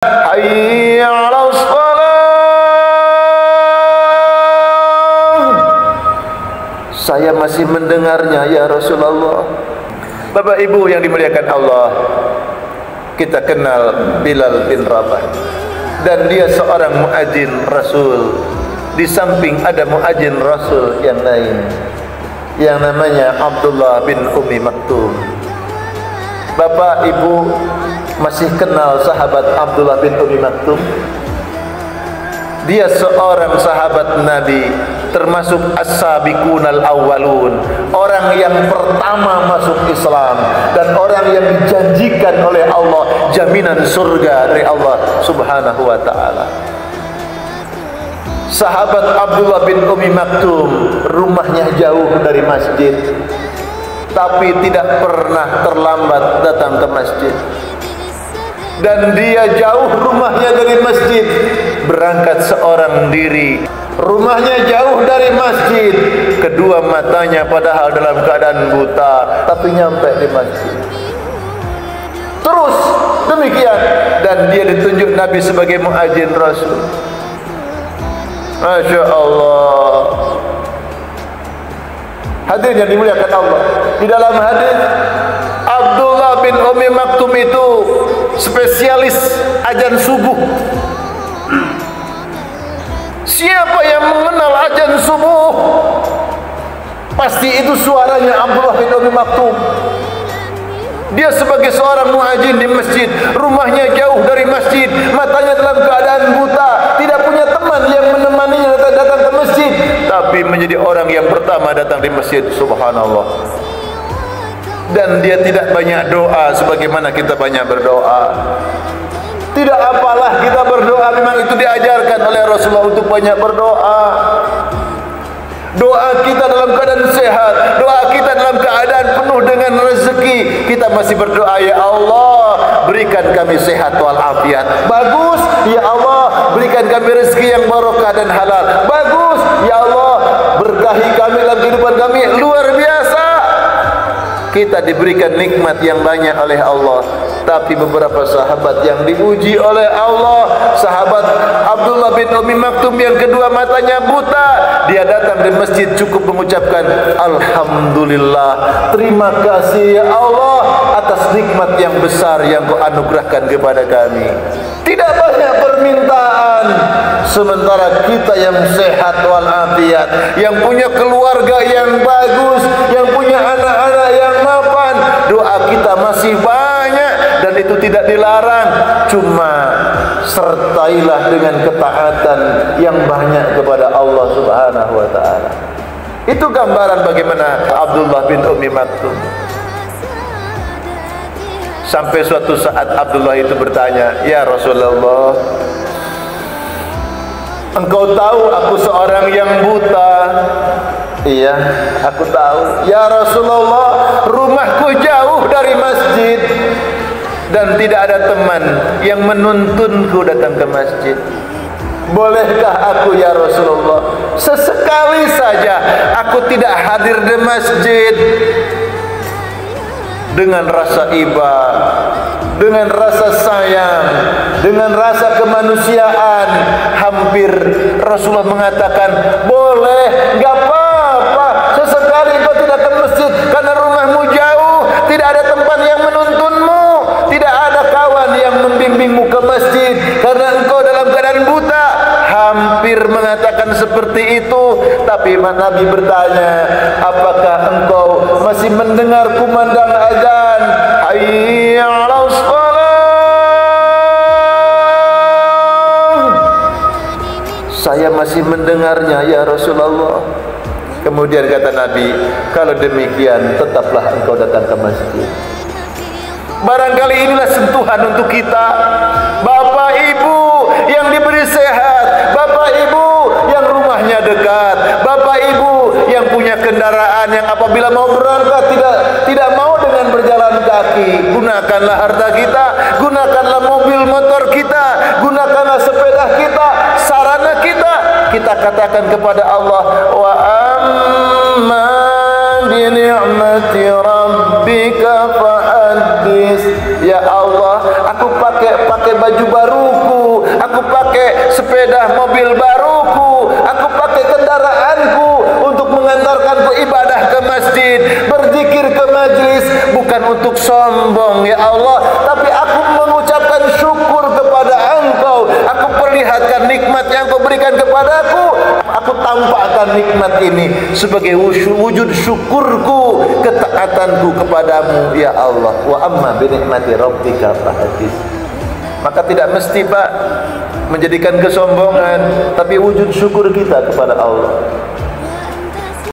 hayya 'alas shalah. Saya masih mendengarnya ya Rasulullah. Bapak Ibu yang dimuliakan Allah, kita kenal Bilal bin Rabah, dan dia seorang muadzin Rasul. Di samping ada muadzin Rasul yang lain yang namanya Abdullah bin Ummi Maktum. Bapak Ibu masih kenal sahabat Abdullah bin Ummi Maktum? Dia seorang sahabat Nabi, termasuk as-sabiqunal awwalun, orang yang pertama masuk Islam dan orang yang dijanjikan oleh Allah jaminan surga dari Allah Subhanahu wa taala. Sahabat Abdullah bin Ummi Maktum rumahnya jauh dari masjid, tapi tidak pernah terlambat datang ke masjid. Dan dia jauh rumahnya dari masjid, berangkat seorang diri. Rumahnya jauh dari masjid, kedua matanya padahal dalam keadaan buta, tapi nyampe di masjid. Terus demikian, dan dia ditunjuk Nabi sebagai muadzin Rasul. Masya Allah. Hadirin yang dimuliakan Allah, di dalam hadis Abdullah bin Ummi Maktum itu spesialis azan subuh. Siapa yang mengenal azan subuh, pasti itu suaranya Abdullah bin Ummi Maktum. Dia sebagai seorang muadzin di masjid, rumahnya jauh dari masjid, matanya dalam keadaan buta, tidak punya teman yang menemaninya datang ke masjid, tapi menjadi orang yang pertama datang di masjid. Subhanallah. Dan dia tidak banyak doa sebagaimana kita banyak berdoa. Tidak apalah kita berdoa, memang itu diajarkan oleh Rasulullah untuk banyak berdoa. Doa kita dalam keadaan sehat, doa kita dalam keadaan penuh dengan rezeki, kita masih berdoa, ya Allah berikan kami sehat walafiat. Bagus, ya Allah berikan kami rezeki yang barokah dan halal. Bagus, ya Allah berkahi kami dalam kehidupan kami. Luar biasa, kita diberikan nikmat yang banyak oleh Allah. Tapi beberapa sahabat yang diuji oleh Allah, sahabat Abdullah bin Ummi Maktum yang kedua matanya buta, dia datang di masjid cukup mengucapkan alhamdulillah, terima kasih ya Allah atas nikmat yang besar yang Kau anugerahkan kepada kami. Tidak banyak permintaan, sementara kita yang sehat walafiat, yang punya keluarga yang bagus, yang punya anak-anak yang mapan, doa kita masih banyak. Dan itu tidak dilarang, cuma sertailah dengan ketaatan yang banyak kepada Allah Subhanahu wa taala. Itu gambaran bagaimana Abdullah bin Ummi Maktum. Sampai suatu saat Abdullah itu bertanya, "Ya Rasulullah, engkau tahu aku seorang yang buta?" "Iya, aku tahu." "Ya Rasulullah, rumahku jauh dari masjid dan tidak ada teman yang menuntunku datang ke masjid. Bolehkah aku ya Rasulullah, sesekali saja aku tidak hadir di masjid?" Dengan rasa iba, dengan rasa sayang, dengan rasa kemanusiaan, hampir Rasulullah mengatakan, "Boleh, enggak apa-apa, sesekali engkau tidak ke masjid karena rumahmu jauh, tidak ada tempat yang menuntunmu, tidak ada kawan yang membimbingmu ke masjid karena engkau dalam keadaan buta." Hampir mengatakan seperti itu, tapi Nabi bertanya, "Apakah engkau masih mendengar kumandang azan? Hayya 'alas shalah." "Saya masih mendengarnya ya Rasulullah." Kemudian kata Nabi, "Kalau demikian tetaplah engkau datang ke masjid." Barangkali inilah sentuhan untuk kita, Bapak Ibu yang diberi sehat, Bapak Ibu yang rumahnya dekat, Bapak Ibu yang punya kendaraan yang apabila mau berangkat tidak mau dengan berjalan kaki. Gunakanlah harta kita, gunakanlah mobil motor kita, gunakanlah sepeda kita, sarana kita. Kita katakan kepada Allah, "Wa amma bi ni'mati rabbika fahaddits." Ya Allah, aku pakai baju baru sepeda mobil baruku, aku pakai kendaraanku untuk mengantarkanku ibadah ke masjid, berzikir ke majlis, bukan untuk sombong ya Allah, tapi aku mengucapkan syukur kepada Engkau. Aku perlihatkan nikmat yang Kau berikan kepadaku, aku tampakkan nikmat ini sebagai wujud syukurku, ketaatanku kepadamu ya Allah. Wa amma bi nikmati rabbika fahaddits. Maka tidak mesti Pak menjadikan kesombongan, tapi wujud syukur kita kepada Allah.